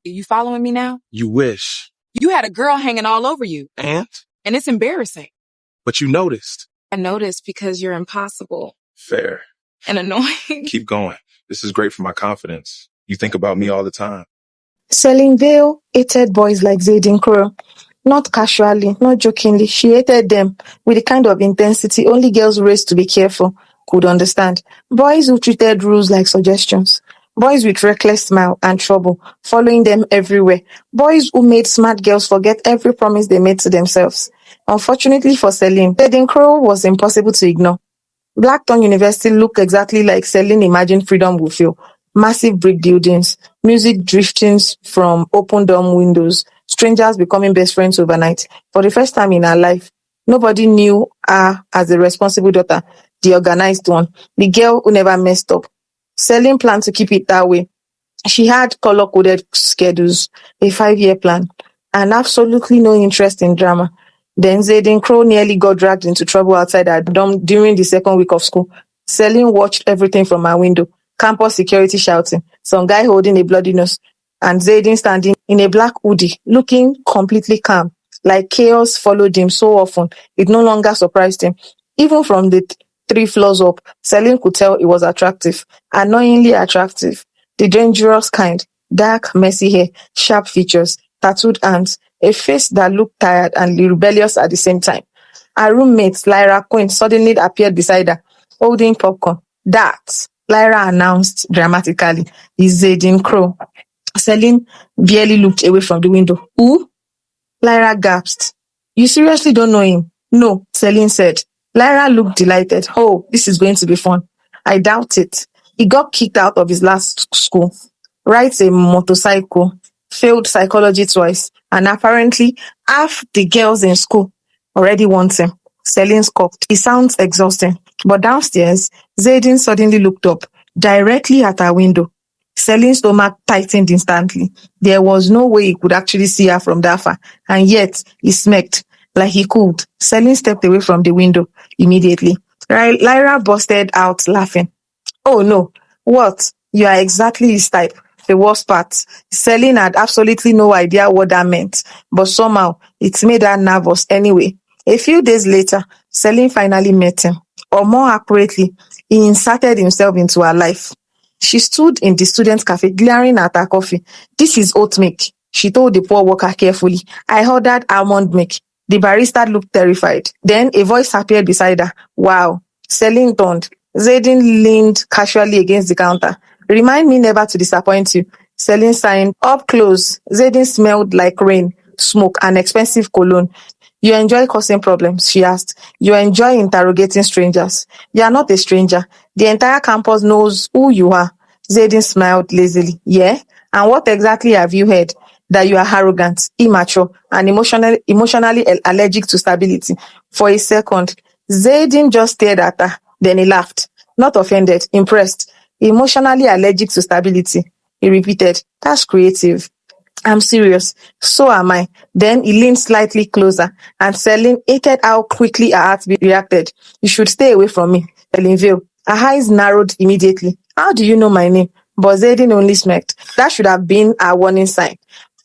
You following me now? You wish. You had a girl hanging all over you. And it's embarrassing. But you noticed. I noticed because you're impossible. Fair. And annoying. Keep going. This is great for my confidence. You think about me all the time. Selene Vale hated boys like Zayden Crowe. Not casually, not jokingly. She hated them with the kind of intensity only girls raised to be careful could understand. Boys who treated rules like suggestions. Boys with reckless smile and trouble, following them everywhere. Boys who made smart girls forget every promise they made to themselves. Unfortunately for Selene, Zayden Crowe was impossible to ignore. Blackthorne University looked exactly like Selene imagined freedom would feel. Massive brick buildings, music drifting from open dorm windows, strangers becoming best friends overnight. For the first time in her life, nobody knew her as the responsible daughter, the organized one, the girl who never messed up. Selene planned to keep it that way. She had color-coded schedules, a 5-year plan, and absolutely no interest in drama. Then Zayden Crowe nearly got dragged into trouble outside her dorm during the second week of school. Selene watched everything from her window. Campus security shouting, some guy holding a bloody nose, and Zayden standing in a black hoodie, looking completely calm, like chaos followed him so often, it no longer surprised him. Even from the 3 floors up, Selene could tell it was attractive, annoyingly attractive, the dangerous kind, dark, messy hair, sharp features, tattooed hands, a face that looked tired and rebellious at the same time. Her roommate, Lyra Quinn, suddenly appeared beside her, holding popcorn. That, Lyra announced dramatically, is Zayden Crowe. Selene barely looked away from the window. Who? Lyra gasped. You seriously don't know him? No, Selene said. Lyra looked delighted. Oh, this is going to be fun. I doubt it. He got kicked out of his last school, rides a motorcycle, failed psychology twice, and apparently half the girls in school already want him. Selene scoffed. It sounds exhausting. But downstairs, Zayden suddenly looked up, directly at her window. Selene's stomach tightened instantly. There was no way he could actually see her from that far, and yet he smirked like he could. Selene stepped away from the window immediately. Lyra busted out laughing. Oh no, what? You are exactly his type. The worst part, Selene had absolutely no idea what that meant, but somehow it made her nervous anyway. A few days later, Selene finally met him, or more accurately, he inserted himself into her life. She stood in the student cafe glaring at her coffee. This is oat milk, she told the poor worker carefully. I ordered almond milk. The barista looked terrified. Then a voice appeared beside her. Wow. Selene turned. Zayden leaned casually against the counter. Remind me never to disappoint you. Selene signed. Up close, Zayden smelled like rain, smoke, and expensive cologne. You enjoy causing problems, she asked. You enjoy interrogating strangers. You are not a stranger. The entire campus knows who you are. Zayden smiled lazily. Yeah? And what exactly have you heard? That you are arrogant, immature, and emotionally allergic to stability. For a second, Zayden just stared at her. Then he laughed. Not offended, impressed. Emotionally allergic to stability. He repeated, that's creative. I'm serious. So am I. Then he leaned slightly closer, and Selene hated how quickly her heartbeat reacted. You should stay away from me, Selene Vale. Her eyes narrowed immediately. How do you know my name? But Zayden only smirked. That should have been a warning sign.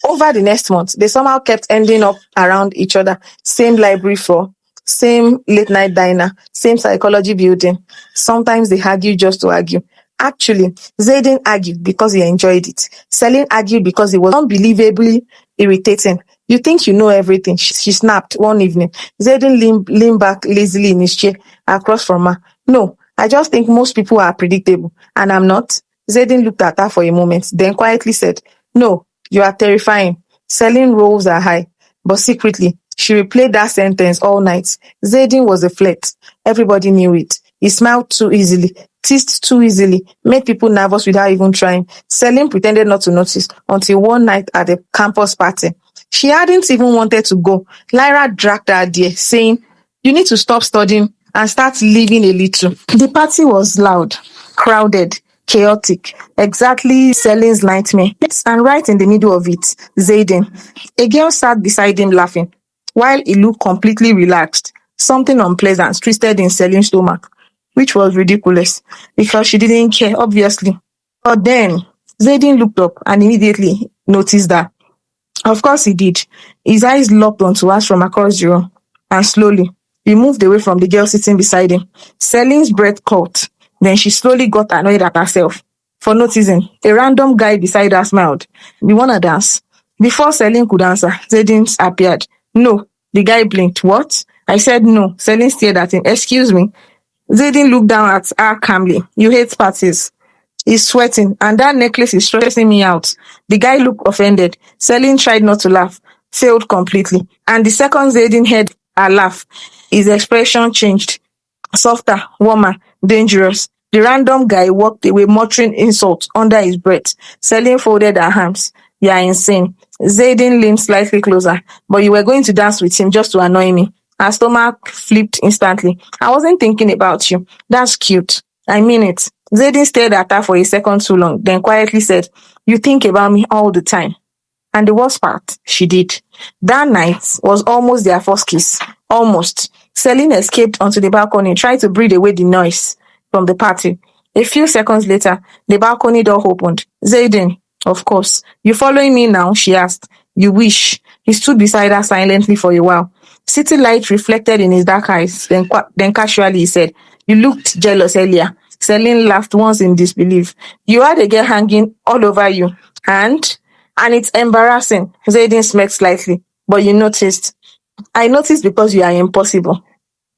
Over the next month, they somehow kept ending up around each other. Same library floor, same late-night diner, same psychology building. Sometimes they argued just to argue. Actually, Zayden argued because he enjoyed it. Selene argued because it was unbelievably irritating. You think you know everything, she snapped one evening. Zayden leaned back lazily in his chair across from her. No, I just think most people are predictable, and I'm not. Zayden looked at her for a moment, then quietly said, no, you are terrifying. Selene rolls her eye, but secretly, she replayed that sentence all night. Zayden was a flirt. Everybody knew it. He smiled too easily, teased too easily, made people nervous without even trying. Selene pretended not to notice until one night at a campus party. She hadn't even wanted to go. Lyra dragged her there, saying, you need to stop studying and start living a little. The party was loud, crowded, chaotic, exactly Selene's nightmare. And right in the middle of it, Zayden. A girl sat beside him laughing, while he looked completely relaxed. Something unpleasant twisted in Selene's stomach, which was ridiculous, because she didn't care, obviously. But then, Zayden looked up and immediately noticed that. Of course he did. His eyes locked onto us from across the room, and slowly he moved away from the girl sitting beside him. Celine's breath caught. Then she slowly got annoyed at herself for noticing a random guy beside her smiled. "You wanna dance?" Before Celine could answer, Zayden appeared. "No." The guy blinked. "What?" I said no. Celine stared at him. "Excuse me." Zayden looked down at her calmly. "You hate parties." He's sweating, and that necklace is stressing me out. The guy looked offended. Celine tried not to laugh, failed completely. And the second Zayden heard her laugh, his expression changed. Softer, warmer, dangerous. The random guy walked away muttering insults under his breath. Celine folded her hands. "You are insane." Zayden leaned slightly closer. "But you were going to dance with him just to annoy me." Her stomach flipped instantly. "I wasn't thinking about you." "That's cute." "I mean it." Zayden stared at her for a second too long, then quietly said, "You think about me all the time." And the worst part, she did. That night was almost their first kiss. Almost. Celine escaped onto the balcony, trying to breathe away the noise from the party. A few seconds later, the balcony door opened. "Zayden, of course. You following me now?" she asked. "You wish." He stood beside her silently for a while. City light reflected in his dark eyes. Then casually he said, "You looked jealous earlier." Celine laughed once in disbelief. "You had a girl hanging all over you. And it's embarrassing." Zayden smirked slightly. "But you noticed." "I noticed because you are impossible,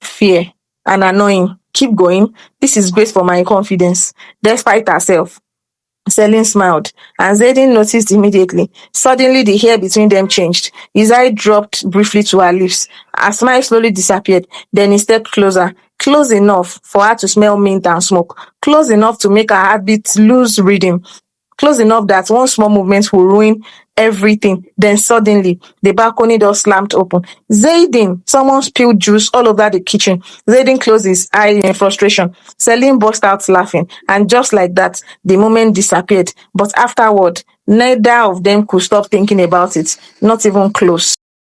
fear, and annoying. Keep going. This is great for my confidence." Despite herself, Celine smiled, and Zayden noticed immediately. Suddenly, the hair between them changed. His eye dropped briefly to her lips. Her smile slowly disappeared. Then he stepped closer, close enough for her to smell mint and smoke, close enough to make her heartbeat lose rhythm, close enough that one small movement will ruin everything. Then suddenly, the balcony door slammed open. "Zayden!" Someone spilled juice all over the kitchen. Zayden closed his eyes in frustration. Celine burst out laughing, and just like that, the moment disappeared. But afterward, neither of them could stop thinking about it, not even close.